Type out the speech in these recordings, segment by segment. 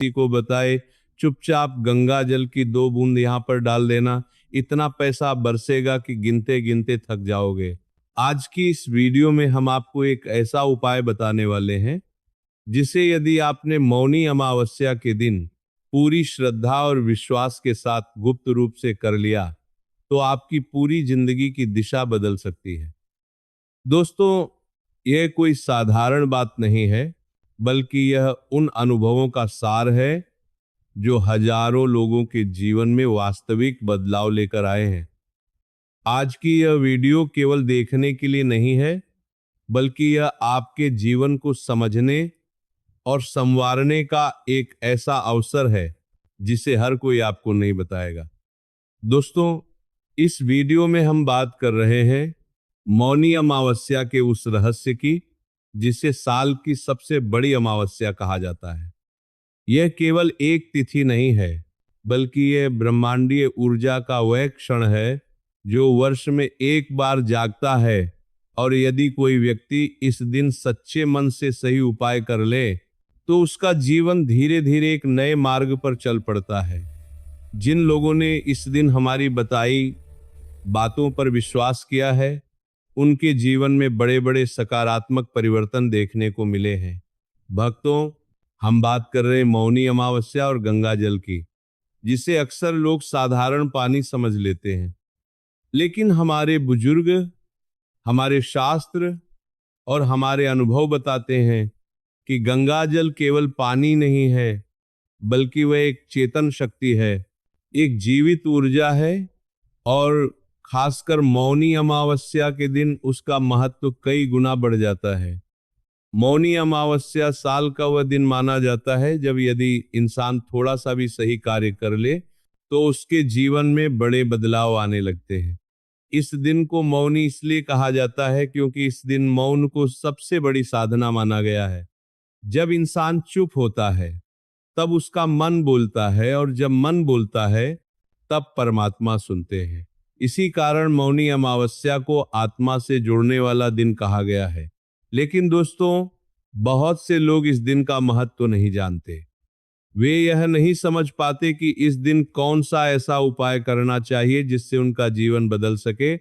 किसी को बताए, चुपचाप गंगा जल की 2 बूंद यहाँ पर डाल देना, इतना पैसा बरसेगा कि गिनते गिनते थक जाओगे। आज की इस वीडियो में हम आपको एक ऐसा उपाय बताने वाले हैं जिसे यदि आपने मौनी अमावस्या के दिन पूरी श्रद्धा और विश्वास के साथ गुप्त रूप से कर लिया तो आपकी पूरी जिंदगी की दिशा बदल सकती है। दोस्तों, यह कोई साधारण बात नहीं है, बल्कि यह उन अनुभवों का सार है जो हजारों लोगों के जीवन में वास्तविक बदलाव लेकर आए हैं। आज की यह वीडियो केवल देखने के लिए नहीं है, बल्कि यह आपके जीवन को समझने और संवारने का एक ऐसा अवसर है जिसे हर कोई आपको नहीं बताएगा। दोस्तों, इस वीडियो में हम बात कर रहे हैं मौनी अमावस्या के उस रहस्य की जिसे साल की सबसे बड़ी अमावस्या कहा जाता है। यह केवल एक तिथि नहीं है, बल्कि यह ब्रह्मांडीय ऊर्जा का वह क्षण है जो वर्ष में एक बार जागता है, और यदि कोई व्यक्ति इस दिन सच्चे मन से सही उपाय कर ले तो उसका जीवन धीरे धीरे एक नए मार्ग पर चल पड़ता है। जिन लोगों ने इस दिन हमारी बताई बातों पर विश्वास किया है, उनके जीवन में बड़े बड़े सकारात्मक परिवर्तन देखने को मिले हैं। भक्तों, हम बात कर रहे हैं मौनी अमावस्या और गंगा जल की, जिसे अक्सर लोग साधारण पानी समझ लेते हैं। लेकिन हमारे बुजुर्ग, हमारे शास्त्र और हमारे अनुभव बताते हैं कि गंगा जल केवल पानी नहीं है, बल्कि वह एक चेतन शक्ति है, एक जीवित ऊर्जा है, और खासकर मौनी अमावस्या के दिन उसका महत्व कई गुना बढ़ जाता है। मौनी अमावस्या साल का वह दिन माना जाता है जब यदि इंसान थोड़ा सा भी सही कार्य कर ले तो उसके जीवन में बड़े बदलाव आने लगते हैं। इस दिन को मौनी इसलिए कहा जाता है क्योंकि इस दिन मौन को सबसे बड़ी साधना माना गया है। जब इंसान चुप होता है तब उसका मन बोलता है, और जब मन बोलता है तब परमात्मा सुनते हैं। इसी कारण मौनी अमावस्या को आत्मा से जुड़ने वाला दिन कहा गया है। लेकिन दोस्तों, बहुत से लोग इस दिन का महत्व नहीं जानते। वे यह नहीं समझ पाते कि इस दिन कौन सा ऐसा उपाय करना चाहिए जिससे उनका जीवन बदल सके,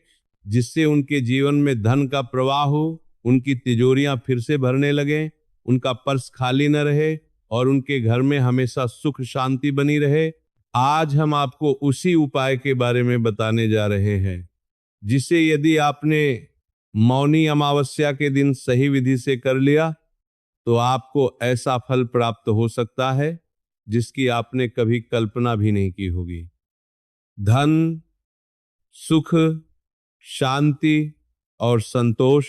जिससे उनके जीवन में धन का प्रवाह हो, उनकी तिजोरियां फिर से भरने लगे, उनका पर्स खाली न रहे और उनके घर में हमेशा सुख शांति बनी रहे। आज हम आपको उसी उपाय के बारे में बताने जा रहे हैं जिसे यदि आपने मौनी अमावस्या के दिन सही विधि से कर लिया तो आपको ऐसा फल प्राप्त हो सकता है जिसकी आपने कभी कल्पना भी नहीं की होगी। धन, सुख, शांति और संतोष,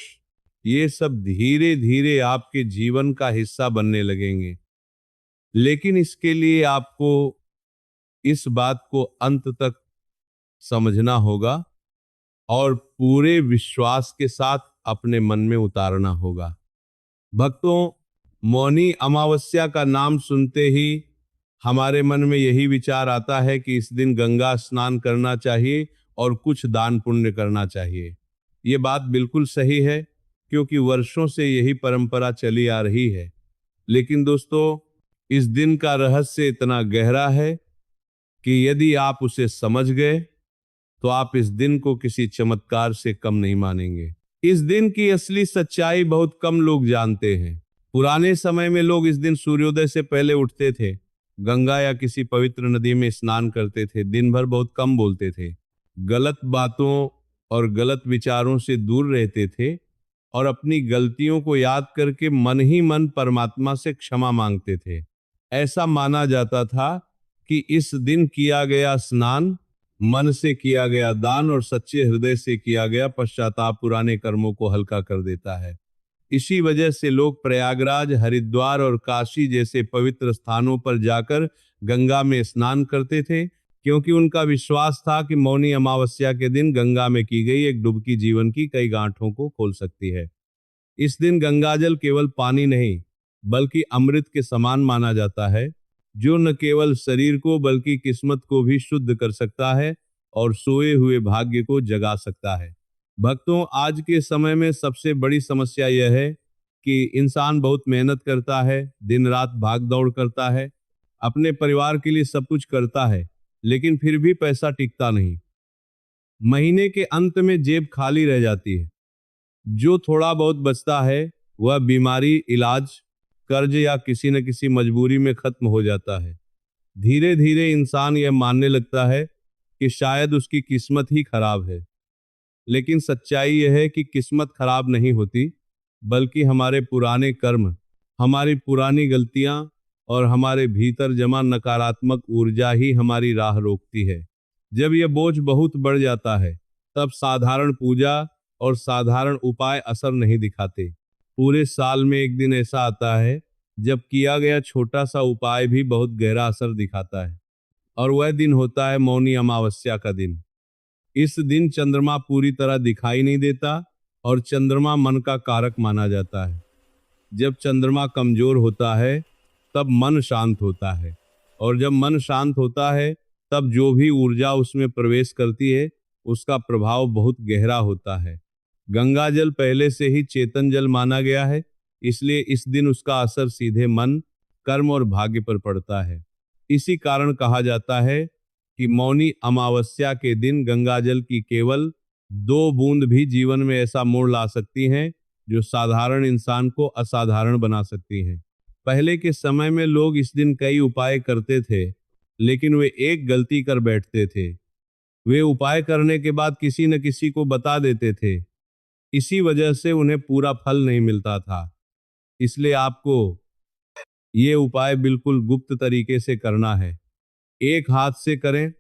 ये सब धीरे धीरे आपके जीवन का हिस्सा बनने लगेंगे। लेकिन इसके लिए आपको इस बात को अंत तक समझना होगा और पूरे विश्वास के साथ अपने मन में उतारना होगा। भक्तों, मौनी अमावस्या का नाम सुनते ही हमारे मन में यही विचार आता है कि इस दिन गंगा स्नान करना चाहिए और कुछ दान पुण्य करना चाहिए। ये बात बिल्कुल सही है, क्योंकि वर्षों से यही परंपरा चली आ रही है। लेकिन दोस्तों, इस दिन का रहस्य इतना गहरा है कि यदि आप उसे समझ गए तो आप इस दिन को किसी चमत्कार से कम नहीं मानेंगे। इस दिन की असली सच्चाई बहुत कम लोग जानते हैं। पुराने समय में लोग इस दिन सूर्योदय से पहले उठते थे, गंगा या किसी पवित्र नदी में स्नान करते थे, दिन भर बहुत कम बोलते थे, गलत बातों और गलत विचारों से दूर रहते थे और अपनी गलतियों को याद करके मन ही मन परमात्मा से क्षमा मांगते थे। ऐसा माना जाता था कि इस दिन किया गया स्नान, मन से किया गया दान और सच्चे हृदय से किया गया पश्चाताप पुराने कर्मों को हल्का कर देता है। इसी वजह से लोग प्रयागराज, हरिद्वार और काशी जैसे पवित्र स्थानों पर जाकर गंगा में स्नान करते थे, क्योंकि उनका विश्वास था कि मौनी अमावस्या के दिन गंगा में की गई एक डुबकी जीवन की कई गांठों को खोल सकती है। इस दिन गंगाजल केवल पानी नहीं, बल्कि अमृत के समान माना जाता है, जो न केवल शरीर को बल्कि किस्मत को भी शुद्ध कर सकता है और सोए हुए भाग्य को जगा सकता है। भक्तों, आज के समय में सबसे बड़ी समस्या यह है कि इंसान बहुत मेहनत करता है, दिन रात भाग दौड़ करता है, अपने परिवार के लिए सब कुछ करता है, लेकिन फिर भी पैसा टिकता नहीं। महीने के अंत में जेब खाली रह जाती है। जो थोड़ा बहुत बचता है वह बीमारी, इलाज, कर्ज या किसी न किसी मजबूरी में खत्म हो जाता है। धीरे धीरे इंसान यह मानने लगता है कि शायद उसकी किस्मत ही खराब है। लेकिन सच्चाई यह है कि किस्मत खराब नहीं होती, बल्कि हमारे पुराने कर्म, हमारी पुरानी गलतियां और हमारे भीतर जमा नकारात्मक ऊर्जा ही हमारी राह रोकती है। जब यह बोझ बहुत बढ़ जाता है, तब साधारण पूजा और साधारण उपाय असर नहीं दिखाते। पूरे साल में एक दिन ऐसा आता है जब किया गया छोटा सा उपाय भी बहुत गहरा असर दिखाता है, और वह दिन होता है मौनी अमावस्या का दिन। इस दिन चंद्रमा पूरी तरह दिखाई नहीं देता और चंद्रमा मन का कारक माना जाता है। जब चंद्रमा कमजोर होता है तब मन शांत होता है, और जब मन शांत होता है तब जो भी ऊर्जा उसमें प्रवेश करती है उसका प्रभाव बहुत गहरा होता है। गंगा जल पहले से ही चेतन जल माना गया है, इसलिए इस दिन उसका असर सीधे मन, कर्म और भाग्य पर पड़ता है। इसी कारण कहा जाता है कि मौनी अमावस्या के दिन गंगाजल की केवल 2 बूंद भी जीवन में ऐसा मोड़ ला सकती हैं जो साधारण इंसान को असाधारण बना सकती हैं। पहले के समय में लोग इस दिन कई उपाय करते थे, लेकिन वे एक गलती कर बैठते थे। वे उपाय करने के बाद किसी न किसी को बता देते थे। इसी वजह से उन्हें पूरा फल नहीं मिलता था। इसलिए आपको ये उपाय बिल्कुल गुप्त तरीके से करना है। एक हाथ से करें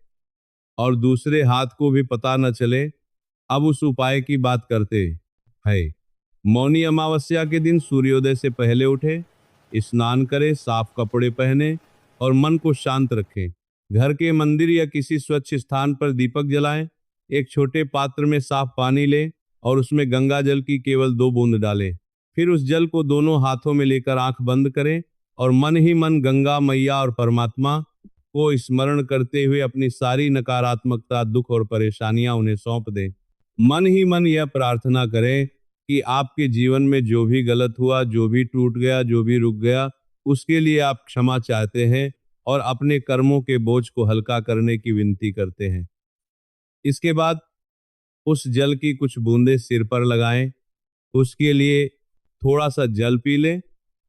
और दूसरे हाथ को भी पता न चले। अब उस उपाय की बात करते हैं। मौनी अमावस्या के दिन सूर्योदय से पहले उठे, स्नान करें, साफ कपड़े पहने और मन को शांत रखें। घर के मंदिर या किसी स्वच्छ स्थान पर दीपक जलाएं। एक छोटे पात्र में साफ पानी लें और उसमें गंगा जल की केवल 2 बूंद डालें। फिर उस जल को दोनों हाथों में लेकर आंख बंद करें और मन ही मन गंगा मैया और परमात्मा को स्मरण करते हुए अपनी सारी नकारात्मकता, दुख और परेशानियां उन्हें सौंप दें। मन ही मन यह प्रार्थना करें कि आपके जीवन में जो भी गलत हुआ, जो भी टूट गया, जो भी रुक गया, उसके लिए आप क्षमा चाहते हैं और अपने कर्मों के बोझ को हल्का करने की विनती करते हैं। इसके बाद उस जल की कुछ बूंदें सिर पर लगाएं। उसके लिए थोड़ा सा जल पी लें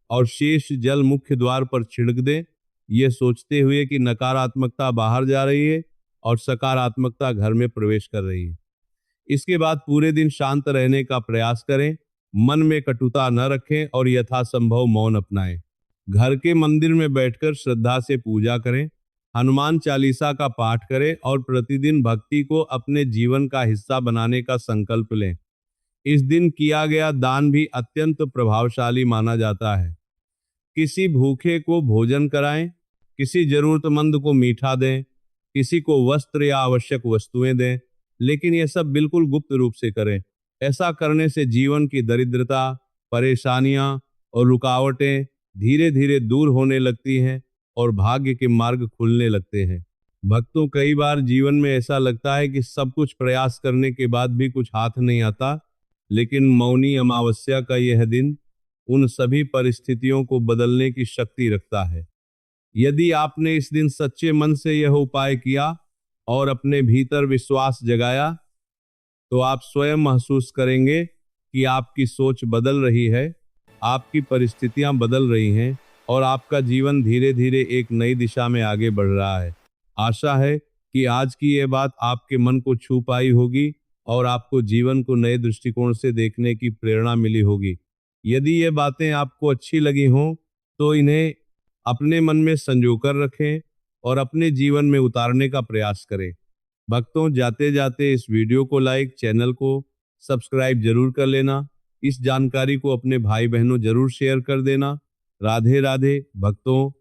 और शेष जल मुख्य द्वार पर छिड़क दें, यह सोचते हुए कि नकारात्मकता बाहर जा रही है और सकारात्मकता घर में प्रवेश कर रही है। इसके बाद पूरे दिन शांत रहने का प्रयास करें, मन में कटुता न रखें और यथासंभव मौन अपनाएं। घर के मंदिर में बैठकर श्रद्धा से पूजा करें, हनुमान चालीसा का पाठ करें और प्रतिदिन भक्ति को अपने जीवन का हिस्सा बनाने का संकल्प लें। इस दिन किया गया दान भी अत्यंत प्रभावशाली माना जाता है। किसी भूखे को भोजन कराएं, किसी जरूरतमंद को मीठा दें, किसी को वस्त्र या आवश्यक वस्तुएं दें, लेकिन यह सब बिल्कुल गुप्त रूप से करें। ऐसा करने से जीवन की दरिद्रता, परेशानियां और रुकावटें धीरे धीरे दूर होने लगती हैं और भाग्य के मार्ग खुलने लगते हैं। भक्तों, कई बार जीवन में ऐसा लगता है कि सब कुछ प्रयास करने के बाद भी कुछ हाथ नहीं आता, लेकिन मौनी अमावस्या का यह दिन उन सभी परिस्थितियों को बदलने की शक्ति रखता है। यदि आपने इस दिन सच्चे मन से यह उपाय किया और अपने भीतर विश्वास जगाया, तो आप स्वयं महसूस करेंगे कि आपकी सोच बदल रही है, आपकी परिस्थितियां बदल रही हैं और आपका जीवन धीरे धीरे एक नई दिशा में आगे बढ़ रहा है। आशा है कि आज की यह बात आपके मन को छू पाई होगी और आपको जीवन को नए दृष्टिकोण से देखने की प्रेरणा मिली होगी। यदि ये बातें आपको अच्छी लगी हों तो इन्हें अपने मन में संजोकर रखें और अपने जीवन में उतारने का प्रयास करें। भक्तों, जाते जाते इस वीडियो को लाइक, चैनल को सब्सक्राइब जरूर कर लेना। इस जानकारी को अपने भाई बहनों जरूर शेयर कर देना। राधे राधे भक्तों।